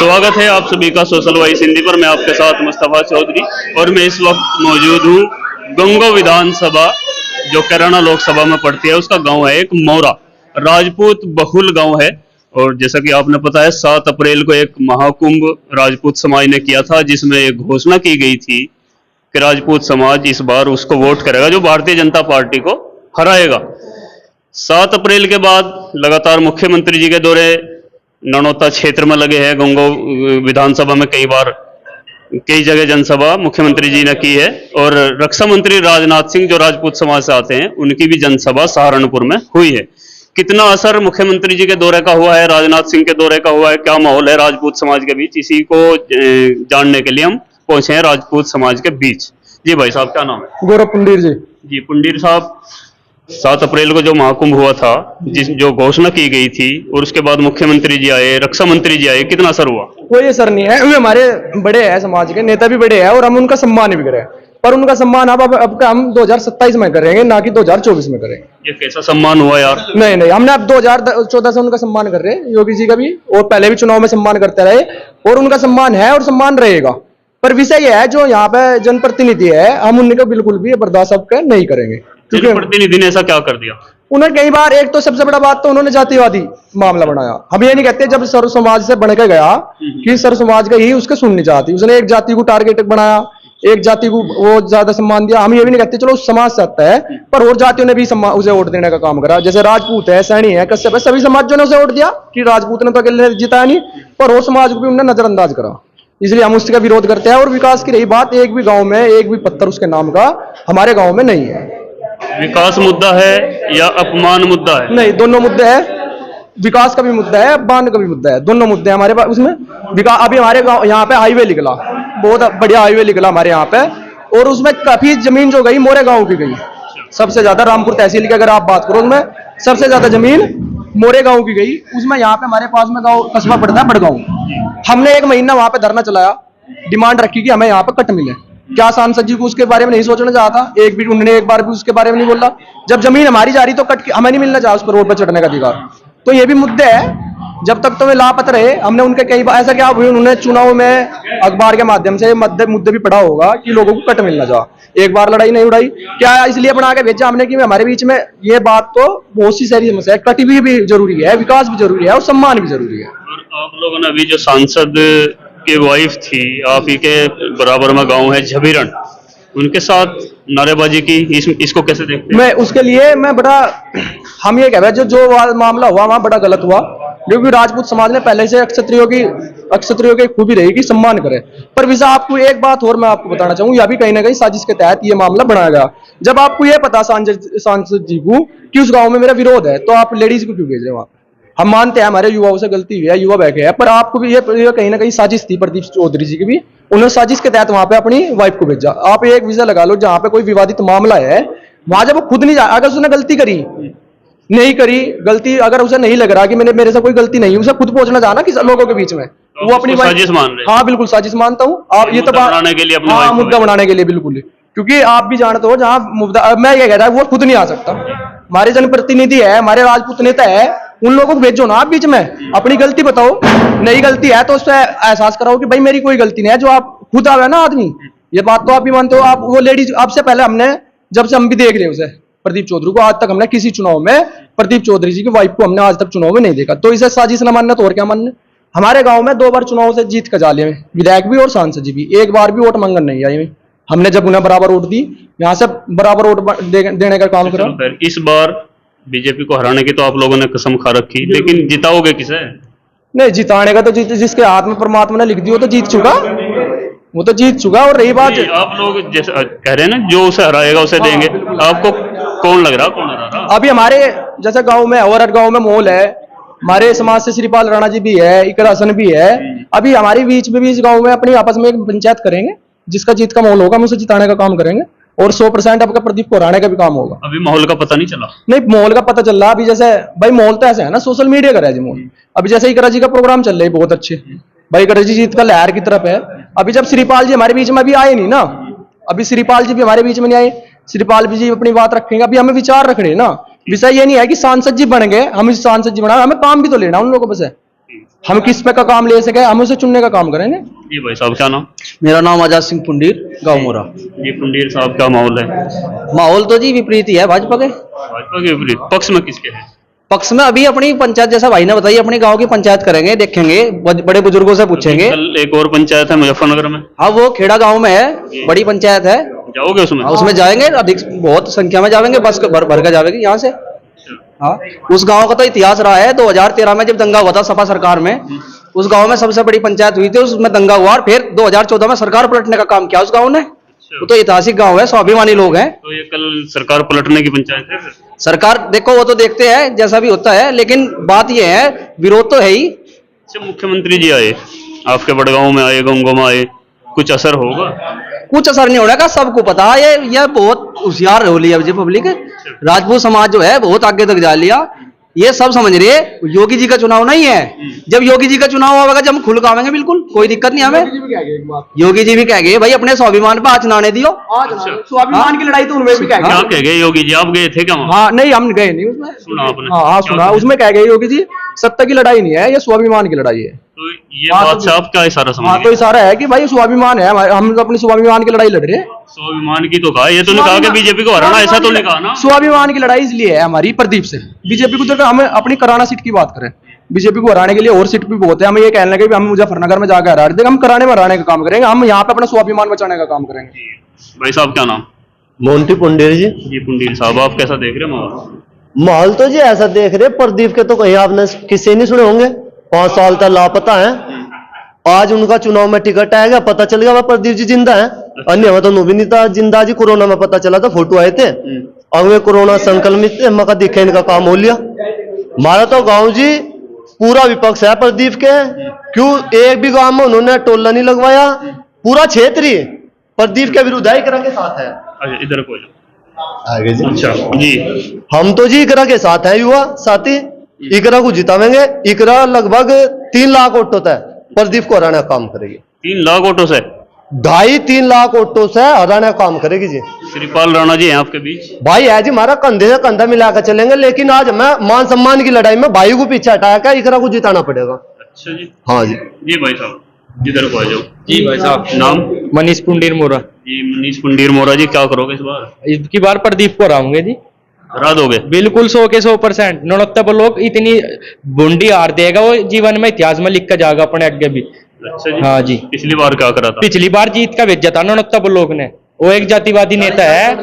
स्वागत है आप सभी का सोशल वॉइस हिंदी पर। मैं आपके साथ मुस्तफा चौधरी और मैं इस वक्त मौजूद हूँ गंगो विधानसभा जो कैराना लोकसभा में पड़ती है, उसका गांव है एक मौरा, राजपूत बहुल गांव है। और जैसा कि आपने पता है 7 अप्रैल को एक महाकुंभ राजपूत समाज ने किया था, जिसमें एक घोषणा की गई थी कि राजपूत समाज इस बार उसको वोट करेगा जो भारतीय जनता पार्टी को हराएगा। 7 अप्रैल के बाद लगातार मुख्यमंत्री जी के दौरे ननौता क्षेत्र में लगे हैं। गंगो विधानसभा में कई जगह जनसभा मुख्यमंत्री जी ने की है और रक्षा मंत्री राजनाथ सिंह जो राजपूत समाज से आते हैं उनकी भी जनसभा सहारनपुर में हुई है। कितना असर मुख्यमंत्री जी के दौरे का हुआ है, राजनाथ सिंह के दौरे का हुआ है, क्या माहौल है राजपूत समाज के बीच, इसी को जानने के लिए हम पहुंचे हैं राजपूत समाज के बीच। जी भाई साहब, क्या नाम है? गौरव पुंडीर जी। जी पुंडीर साहब, 7 अप्रैल को जो महाकुंभ हुआ था, जो घोषणा की गई थी और उसके बाद मुख्यमंत्री जी आए, रक्षा मंत्री जी आए, कितना असर हुआ? कोई असर नहीं है। वे हमारे बड़े हैं, समाज के नेता भी बड़े हैं और हम उनका सम्मान भी करें, पर उनका सम्मान अब का हम 2027 में करेंगे, ना कि 2024 में करेंगे। ये कैसा सम्मान हुआ यार? नहीं, हमने अब 2014 से उनका सम्मान कर रहे हैं, योगी जी का भी, और पहले भी चुनाव में सम्मान करते रहे और उनका सम्मान है और सम्मान रहेगा। पर विषय यह है जो यहाँ पे जनप्रतिनिधि है, हम उनका बिल्कुल भी बर्दाश्त नहीं करेंगे। क्योंकि प्रतिनिधि ने ऐसा क्या कर दिया? उन्होंने कई बार, एक तो सबसे बड़ा बात तो उन्होंने जातिवादी मामला बनाया। हम ये नहीं कहते जब सर्व समाज से बन के गया कि सर्व समाज का ही उसके सुननी चाहती, उसने एक जाति को टारगेट बनाया, एक जाति को वो ज्यादा सम्मान दिया। हम ये भी नहीं कहते चलो उस समाज से आता है, पर और जातियों ने भी उसे वोट देने का काम करा। जैसे राजपूत है, सैनी है, कश्यप है, सभी समाजों ने उसे वोट दिया कि राजपूत ने तो अकेले जिताया नहीं, पर और समाज को भी उन्होंने नजरअंदाज करा। इसलिए हम उसका विरोध करते हैं। और विकास की रही बात, एक भी गांव में एक भी पत्थर उसके नाम का हमारे गांव में नहीं है। विकास मुद्दा है या अपमान मुद्दा है? नहीं, दोनों मुद्दे हैं। विकास का भी मुद्दा है, अपमान का भी मुद्दा है, दोनों मुद्दे हैं हमारे पास उसमें। विकास अभी हमारे गांव यहाँ पे हाईवे निकला, बहुत बढ़िया हाईवे निकला हमारे यहाँ पे, और उसमें काफी जमीन जो गई मोरे गांव की गई। सबसे ज्यादा रामपुर तहसील की अगर आप बात करो, उसमें सबसे ज्यादा जमीन मोरे गांव की गई। उसमें यहाँ पे हमारे पास में गांव कस्बा पड़ता है बड़गांव, हमने 1 महीना वहां पे धरना चलाया, डिमांड रखी कि हमें यहाँ पे कट मिले। क्या सांसद जी को उसके बारे में नहीं सोचना चाहता? उन्होंने एक बार भी उसके बारे में नहीं बोला। जब जमीन हमारी जा रही तो कट हमें नहीं मिलना चाहिए उस पर रोड पर चढ़ने का अधिकार। तो ये भी मुद्दे है। जब तक तो वे लापता रहे, हमने उनके कई बार ऐसा क्या हुआ, उन्होंने चुनाव में अखबार के माध्यम से मुद्दे भी पढ़ा होगा कि लोगों को कट मिलना चाहिए। एक बार लड़ाई नहीं उड़ाई, क्या इसलिए बना के भेजा हमने कि हमारे बीच में ये बात तो बहुत सी सारी समस्या है। कट भी जरूरी है, विकास भी जरूरी है और सम्मान भी जरूरी है। और आप लोगों ने अभी जो सांसद की वाइफ थी, आप ही के बराबर में गांव है झबीरण, उनके साथ नारेबाजी की, इसको कैसे देखते हैं? मैं उसके लिए हम ये कह रहे हैं जो मामला हुआ वहां बड़ा गलत हुआ, क्योंकि राजपूत समाज ने पहले से क्षत्रियों की खूबी रही कि सम्मान करे। पर विशा आपको एक बात और मैं आपको बताना चाहूंगा, यह भी कहीं ना कहीं साजिश के तहत ये मामला बनाया गया। जब आपको ये पता सांसद जी को कि उस गांव में मेरा विरोध है, तो आप लेडीज को क्यों भेजे वहां? हम मानते हैं हमारे युवाओं से गलती हुई है, युवा बैठे हैं, पर आपको भी ये कहीं ना कहीं साजिश थी प्रदीप चौधरी जी की भी। उन्होंने साजिश के तहत वहां पे अपनी वाइफ को भेजा। आप एक विषय लगा लो, जहां पे कोई विवादित मामला है, वहां जब वो खुद नहीं जा, अगर उसने गलती नहीं करी गलती, अगर उसे नहीं लग रहा कि मेरे से कोई गलती नहीं, उसे खुद पहुंचना चाहना कि लोगों के बीच में तो वो अपनी साजिश मान रहे? हाँ बिल्कुल साजिश मानता हूँ। आप ये तो बनाने के लिए, हाँ मुद्दा बनाने के लिए बिल्कुल, क्योंकि आप भी जानते हो जहाँ मुद्दा, मैं ये कह रहा हूँ वो खुद नहीं आ सकता। हमारे जनप्रतिनिधि है, हमारे राजपूत नेता है, उन लोगों को भेजो ना आप बीच में, अपनी गलती बताओ। नई गलती है तो उससे एहसास कराओ कि भाई मेरी कोई गलती नहीं है, जो आप खुद आवे ना आदमी। ये बात तो आप भी मानते हो। आप वो लेडीज, आपसे पहले हमने, जब से हम भी देख रहे उसे प्रदीप चौधरी को, आज तक हमने किसी चुनाव में प्रदीप चौधरी जी की वाइफ को हमने आज तक चुनाव में नहीं देखा। तो इसे साजिश न मानना तो और क्या मानना। हमारे गांव में 2 बार चुनाव से जीत का जाले में विधायक भी और सांसद जी भी, एक बार भी वोट मांगन नहीं आई। हमने जब उन्हें बराबर वोट दी, यहाँ से बराबर वोट देने का काम करा। इस बार बीजेपी को हराने की तो आप लोगों ने कसम खा रखी, लेकिन जिताओगे किसे? नहीं, जिताने का तो जिसके हाथ में परमात्मा ने लिख दी वो तो जीत चुका, वो तो जीत चुका। और रही बात, आप लोग जैसे कह रहे हैं ना, जो उसे हराएगा उसे देंगे, आपको कौन लग रहा, कौन हरा रहा? अभी हमारे जैसे गांव में और गांव में माहौल है, हमारे समाज से श्रीपाल राणा जी भी है, इकर हसन भी है। अभी हमारे बीच में भी इस गांव में अपनी आपस में एक पंचायत करेंगे, जिसका जीत का माहौल होगा हम उसे जिताने का काम करेंगे, और 100% आपका प्रदीप को हराने का भी काम होगा। अभी माहौल का पता नहीं चला? नहीं, माहौल का पता चल रहा अभी। जैसे भाई माहौल तो ऐसा है ना, सोशल मीडिया का है माहौल। अभी जैसे इकरा जी का प्रोग्राम चल रहा है बहुत अच्छे, भाई इकरा जी जीत का लहर की तरफ है। अभी जब श्रीपाल जी हमारे बीच में अभी आए नहीं ना, अभी श्रीपाल जी भी हमारे बीच में नहीं आए, श्रीपाल जी अपनी बात रखेंगे, अभी हमें विचार रखने ना। विषय ये नहीं है कि सांसद जी बन गए, हम सांसद जी बना, हमें काम भी तो लेना उन लोगों से। हम किस पे का काम ले सके, हम उसे चुनने का काम करेंगे। जी भाई साहब, क्या नाम? मेरा नाम आजाद सिंह पुंडीर, गाँव मोरा। जी पुंडीर साहब, क्या माहौल है? माहौल तो जी विपरीत ही है भाजपा के। भाजपा के विपरीत पक्ष में किसके हैं? पक्ष में अभी अपनी पंचायत, जैसा भाई ने बताई, अपनी गांव की पंचायत करेंगे, देखेंगे, बड़े बुजुर्गों से पूछेंगे। कल एक और पंचायत है मुजफ्फरनगर में। हाँ, वो खेड़ा गांव में है, बड़ी पंचायत है। जाओगे उसमें? हाँ, उसमें जाएंगे, अधिक बहुत संख्या में जाएंगे, बस भर कर जाएंगे यहाँ से। हाँ, उस गांव का तो इतिहास रहा है। 2013 में जब दंगा हुआ था सपा सरकार में, उस गांव में सबसे बड़ी पंचायत हुई थी, उसमें दंगा हुआ और फिर 2014 में सरकार पलटने का काम किया उस गांव ने। वो तो ऐतिहासिक गांव है, स्वाभिमानी लोग हैं। तो ये कल सरकार पलटने की पंचायत है फिर? सरकार देखो, वो तो देखते हैं जैसा भी होता है, लेकिन बात ये है, विरोध तो है ही। अच्छा, मुख्यमंत्री जी आए, आपके बड़गांव में आए, गंगो में आए, कुछ असर होगा? कुछ असर नहीं होने का, सबको पता है। ये बहुत होशियार हो लिया पब्लिक। राजपूत समाज जो है बहुत आगे तक जा लिया, ये सब समझ रही है। योगी जी का चुनाव नहीं है, जब योगी जी का चुनाव होगा जब हम खुल के आवेंगे, बिल्कुल कोई दिक्कत नहीं हमें। योगी जी भी कह गए भाई अपने स्वाभिमान पे आँच ना आने दियो। स्वाभिमान की लड़ाई तो उनमें भी क्या कह गए योगी जी? आप गए थे क्या वहाँ? हाँ नहीं, हम गए नहीं उसमें। सुना आपने? हाँ सुना, उसमें कह गए योगी जी सत्ता की लड़ाई नहीं है, ये स्वाभिमान की लड़ाई है। तो ये बात से आप क्या इशारा समझ हाँ, तो गए? इशारा है कि भाई स्वाभिमान है, हम अपनी स्वाभिमान की लड़ाई लड़ रहे हैं। स्वाभिमान की तो कहा, ये तो नहीं कहा कि बीजेपी को हराना, ऐसा तो नहीं कहा ना। स्वाभिमान की लड़ाई इसलिए है हमारी प्रदीप से। बीजेपी को जगह हमें अपनी कराना सीट की बात करें, बीजेपी को हराने के लिए और सीट भी बहुत है। हमें ये कहने लगे कि हम मुजफ्फरनगर में जाकर हरा देंगे, हम कराने में हराने का काम करेंगे, हम यहाँ पे अपना स्वाभिमान बचाने का काम करेंगे। भाई साहब, क्या नाम? मोंटी पुंडीर जी। जी पुंडीर साहब, आप कैसा देख रहे हो माहौल? माहौल तो जी ऐसा देख रहे, प्रदीप के तो कहीं आपने किसी नहीं सुने होंगे, 5 साल तक लापता है। आज उनका चुनाव में टिकट आएगा, पता चल गया वह प्रदीप जी जिंदा है। अन्य में तो नो भी नहीं था जिंदा जी, कोरोना में पता चला था, फोटो आए थे। अब वे कोरोना संक्रमित थे, मका दिखे इनका काम हो लिया। हमारा तो गांव जी पूरा विपक्ष है प्रदीप के। क्यों एक भी गांव में उन्होंने टोला नहीं लगवाया, पूरा क्षेत्र ही प्रदीप के विरुद्ध है, इकरा के साथ है। अच्छा, इधर को जाओ आगे जी। अच्छा जी, हम तो जी इकरा के साथ हैं, युवा साथी इकरा को जितावेंगे। इकरा लगभग 3 लाख वोटों तक प्रदीप को हराने का काम करेगी। 3 लाख वोटों से? 2.5-3 लाख वोटों से हराने का काम करेगी जी। श्रीपाल राणा जी हैं आपके बीच? भाई है जी, हमारा कंधे से कंधा मिलाकर चलेंगे, लेकिन आज हमें मान सम्मान की लड़ाई में भाई को पीछे हटाया क्या, इकरा को जिताना पड़ेगा। अच्छा जी। हाँ जी। जी भाई साहब, इधर को आ जाओ। जी भाई साहब, नाम? मनीष पुंडीर मोरा। जी मनीष पुंडीर मोरा जी, क्या करोगे इस बार? इसकी बार प्रदीप को हराऊंगे जी, हरा दोगे? बिल्कुल 100 के 100%। 69 लोग इतनी बूंदी हार देगा, वो जीवन में इतिहास में लिख कर जाएगा अपने आगे भी। अच्छा जी। हाँ जी, पिछली बार क्या करा था? पिछली बार जीत का भेजा था 69 लोग ने। वो एक जातिवादी नेता है,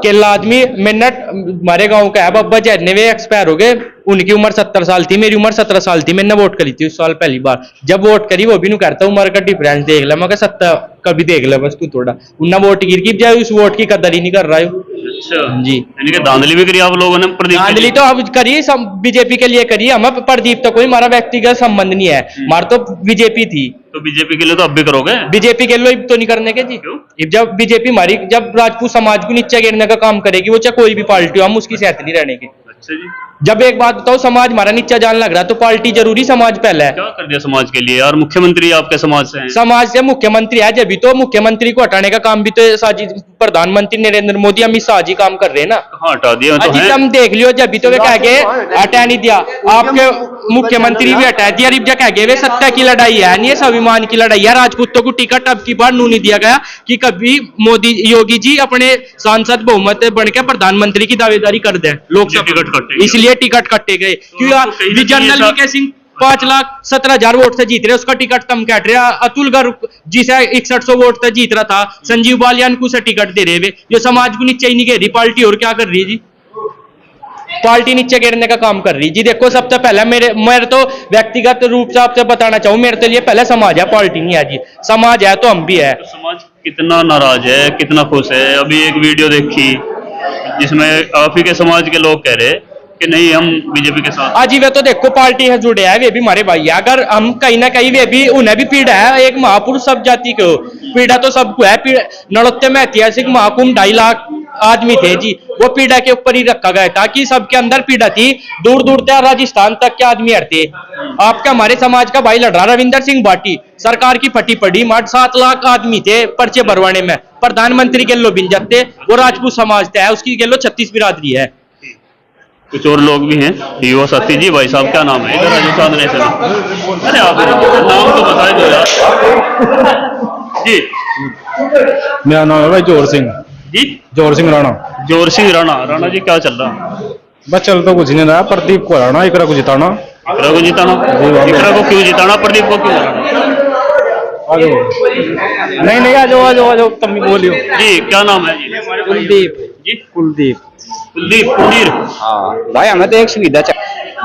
केला आदमी। मिन्नट हमारे गांव का है, बाबा जी वे एक्सपायर हो गए, उनकी उम्र 70 साल थी, मेरी उम्र 17 साल थी। मैंने वोट करी थी उस साल पहली बार, जब वोट करी वो भी नहीं करता, उम्र का डिफरेंस देख ले, मैं 70 कभी देख ले बस तू थोड़ा। उन्ना वोट गिर की जाए, उस वोट की कदर ही नहीं कर रहा है। अच्छा जी, यानी कि धांधली भी करी आप लोगों ने प्रदीप के धांधली लिए? तो अब करी बीजेपी के लिए करी, हमें प्रदीप तो कोई हमारा व्यक्तिगत संबंध नहीं है, हमारा तो बीजेपी थी। तो बीजेपी के लिए तो अब भी करोगे? बीजेपी के लिए तो नहीं करने के जी। क्यों? जब बीजेपी हमारी, जब राजपूत समाज को नीचे गिरने का काम करेगी, वो चाहे कोई भी पार्टी हो, हम उसकी साथ नहीं रहने के। अच्छा जी। जब एक बात बताओ, समाज हमारा नीचे जाने लग रहा है तो पार्टी जरूरी, समाज पहले है। क्या कर दिया समाज के लिए यार? मुख्यमंत्री आपके समाज से हैं। समाज से मुख्यमंत्री है, जब भी तो मुख्यमंत्री को हटाने का काम भी तो साजी प्रधानमंत्री नरेंद्र मोदी, अमित शाह जी काम कर रहे हैं ना। कहाँ हटा दिया? तो अजी हैं। तुम देख लियो, जब भी तो वे कह गए हटा नहीं दिया, आपके मुख्यमंत्री भी हटा दिया। रिप कह गए वे सत्ता की लड़ाई है, नहीं स्वाभिमान की लड़ाई है। राजपूतों को टिकट अब की बार नू नहीं दिया गया कि कभी मोदी योगी जी अपने सांसद बहुमत बनकर प्रधानमंत्री की दावेदारी कर दें लोकसभा, टिकट कटे, इसलिए टिकट कटे गए। क्यों? कहीं ना जनरल कहीं वीके सिंह 5,17,000 वोट से जीत रहे, उसका टिकट कम कट रहा। अतुल गर्ग जिसे 6100 वोट से जीत रहा था, संजीव बालियान को से टिकट दे रहे वे। ये समाज को नीचे ही नहीं घेरी पार्टी, और क्या कर रही है जी? पार्टी नीचे गिरने का काम कर रही जी। देखो, सबसे पहले मेरे तो व्यक्तिगत रूप से आपसे बताना चाहूँ, मेरे के लिए पहले समाज है, पार्टी नहीं है जी। समाज है तो हम भी है। तो समाज कितना नाराज है, कितना खुश है? अभी एक वीडियो देखी जिसमें आप ही के समाज के लोग कह रहे कि नहीं हम बीजेपी के साथ। आज वे तो देखो पार्टी है जुड़े हैं, वे भी हमारे भाई है। अगर हम कहीं ना कहीं, वे भी, उन्हें भी पीड़ा है। एक महापुरुष सब जाति को पीड़ा तो सबको है। 69 में ऐतिहासिक महाकुंभ 2.5 लाख आदमी थे जी, वो पीड़ा के ऊपर ही रखा गया था कि सबके अंदर पीड़ा थी। दूर दूर तक राजस्थान तक के आदमी हटते। आपका हमारे समाज का भाई लड़ रहा रविंदर सिंह भाटी, सरकार की फटी पड़ी, मार 7 लाख आदमी थे पर्चे भरवाने में। प्रधानमंत्री के लो बिन जाते, वो राजपूत समाज है, उसकी के लो 36 बिरादरी है। कुछ और लोग भी हैं युवा साथी। जी भाई साहब क्या नाम है? इधर आ जाओ सामने से। अरे आप नाम तो बता दो यार जी। मेरा नाम है भाई जोर सिंह। जी जोर सिंह राणा। जोर सिंह राणा। राणा जी क्या चल रहा? बस चल तो कुछ नहीं रहा। प्रदीप को हराना, इकरा को जिताना। इकरा को जिताना? इकरा को क्यों जिताना, प्रदीप को क्यों हराना? नहीं आ जाओ तुम भी बोलियो। जी क्या नाम है जी? कुलदीप। जी कुलदीप। कुलदीप कुलदीर। हाँ भाई हमें तो एक सुविधा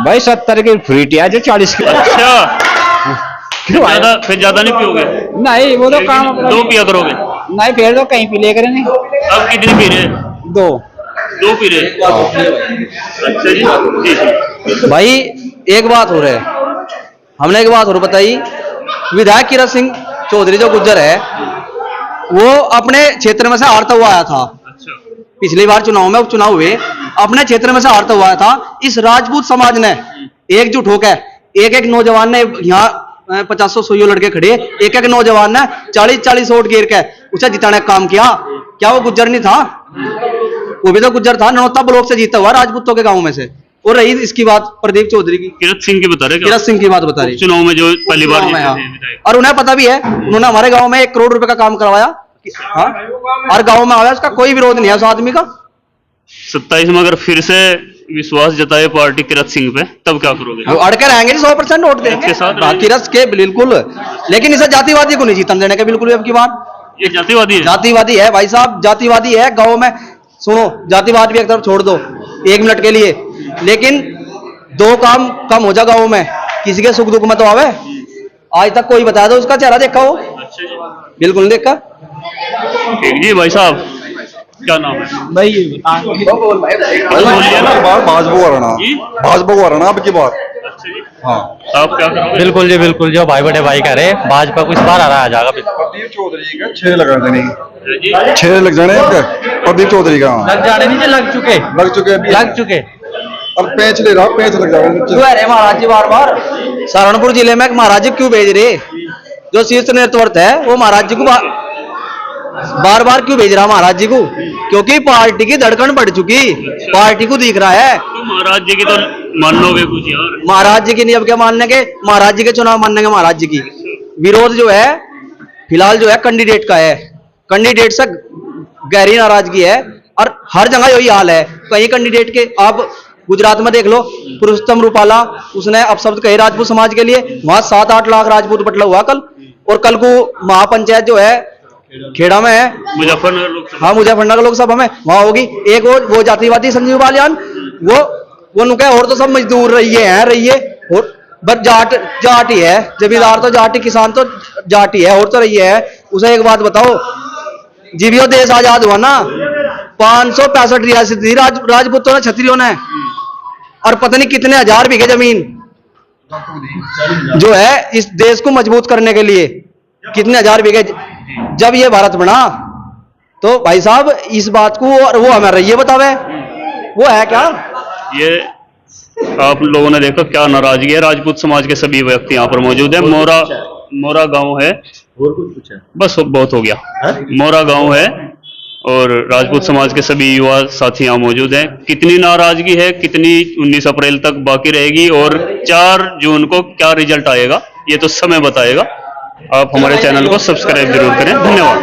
भाई 70 की फ्री टी है जो 40 की। अच्छा फिर ज्यादा नहीं पियोगे? नहीं वो तो काम अपना। 2 पिया करोगे? नहीं फिर तो कहीं पी ले करे नहीं। अब कितनी पी रहे? 2 पी रहे। अच्छा जी जी। भाई एक बात हो रहा है, हमने एक बात और बताई। विधायक किरण सिंह चौधरी जो गुज्जर है वो अपने क्षेत्र में से हारता हुआ आया था। पिछली बार चुनाव में उपचुनाव हुए, अपने क्षेत्र में से हारता हुआ आया था। इस राजपूत समाज ने एकजुट होकर एक नौजवान ने यहाँ 50-100 लड़के खड़े, एक नौजवान ने 40-40 वोट गिर के उसे जिताने का काम किया। क्या वो गुज्जर नहीं था? वो भी तो गुज्जर था। ननौता ब्लॉक से जीता हुआ राजपूतों के गांव में से। और रही इसकी बात प्रदीप चौधरी की, किरत सिंह की बता रहे? किरत सिंह की बात बता रही। चुनाव में जो पहली बार जीते हाँ। थे विधायक। और उन्हें पता भी है, उन्होंने हमारे गांव में 1 करोड़ रुपए का काम करवाया। हाँ? और गांव में आया, उसका कोई विरोध नहीं है उस आदमी का। 27 में अगर फिर से विश्वास जताए पार्टी किरत सिंह पे, तब क्या करोगे? वो अड़के रहेंगे 100% वोट देंगे इसके साथ बाकी रस के बिल्कुल। लेकिन इसे जातिवादी को नहीं जीतन देने के बिल्कुल भी अब की बार। ये जातिवादी है? जातिवादी है भाई साहब, जातिवादी है गांव में। सुनो, जातिवाद भी एक तरफ छोड़ दो 1 मिनट के लिए, लेकिन 2 काम कम हो जा गांव में, किसी के सुख दुख में तो आवे। आज तक कोई बता दो उसका चेहरा देखा हो? बिल्कुल नहीं देखा। ठीक जी भाई साहब क्या नाम है? भाई बोलिए ना। भाजपा को हराना। जी भाजपा को हराना अब की बार। अच्छा जी। हाँ आप क्या करोगे? बिल्कुल जी बिल्कुल, जो भाई बड़े भाई कह रहे भाजपा को इस बार आ रहा आ जाएगा। प्रदीप चौधरी का 6 लगा देने। जी 6 लग जाने प्रदीप चौधरी का। लग जाने नहीं, लग चुके लग चुके। अब पेच ले रहा, पेच लग जाएगा। अरे महाराज जी बार बार सहारनपुर जिले में महाराज जी क्यों भेज रहे? जो शीर्ष नेतृत्व है वो महाराज जी को बार बार क्यों भेज रहा महाराज जी को? क्योंकि पार्टी की धड़कन बढ़ चुकी, पार्टी को दिख रहा है। तो महाराज जी की तो मान लोगे कुछ यार? महाराज जी की नहीं, अब क्या मानने के? महाराज जी के चुनाव मानने के महाराज जी की। विरोध जो है फिलहाल जो है कैंडिडेट का है, कैंडिडेट से गहरी नाराजगी है। और हर जगह यही हाल है। कई कैंडिडेट के आप गुजरात में देख लो, पुरुषोत्तम रूपाला उसने अपशब्द कहे राजपूत समाज के लिए, वहां 7-8 लाख राजपूत बटला हुआ कल। और कल को महापंचायत जो है खेड़ा में है, मुजफ्फरनगर लोकसभा। हाँ मुजफ्फरनगर लोकसभा में वहां होगी। एक वो जातिवादी संजीव बालियान, वो नुके और तो सब मजदूर रहिए और बस जाट ही है। जमींदार तो जाट ही, किसान तो जाट ही है, और तो रही है। उसे एक बात बताओ, जीवियो देश आजाद हुआ ना, 565 रियासत थी राजपूतों ने, क्षत्रियों ने, और पता नहीं कितने हजार बीघे जमीन जो है इस देश को मजबूत करने के लिए, कितने हजार बीघे। जब ये भारत बना तो भाई साहब इस बात को और वो हमें रही है बतावे, वो है क्या? ये आप लोगों ने देखा क्या नाराजगी है। राजपूत समाज के सभी व्यक्ति यहाँ पर मौजूद है। मोरा गांव है, और कुछ पूछा? बस बहुत हो गया। मोरा गांव है और राजपूत समाज के सभी युवा साथी यहाँ मौजूद हैं। कितनी नाराजगी है, कितनी 19 अप्रैल तक बाकी रहेगी और 4 जून को क्या रिजल्ट आएगा ये तो समय बताएगा। आप हमारे चैनल को सब्सक्राइब जरूर करें। धन्यवाद।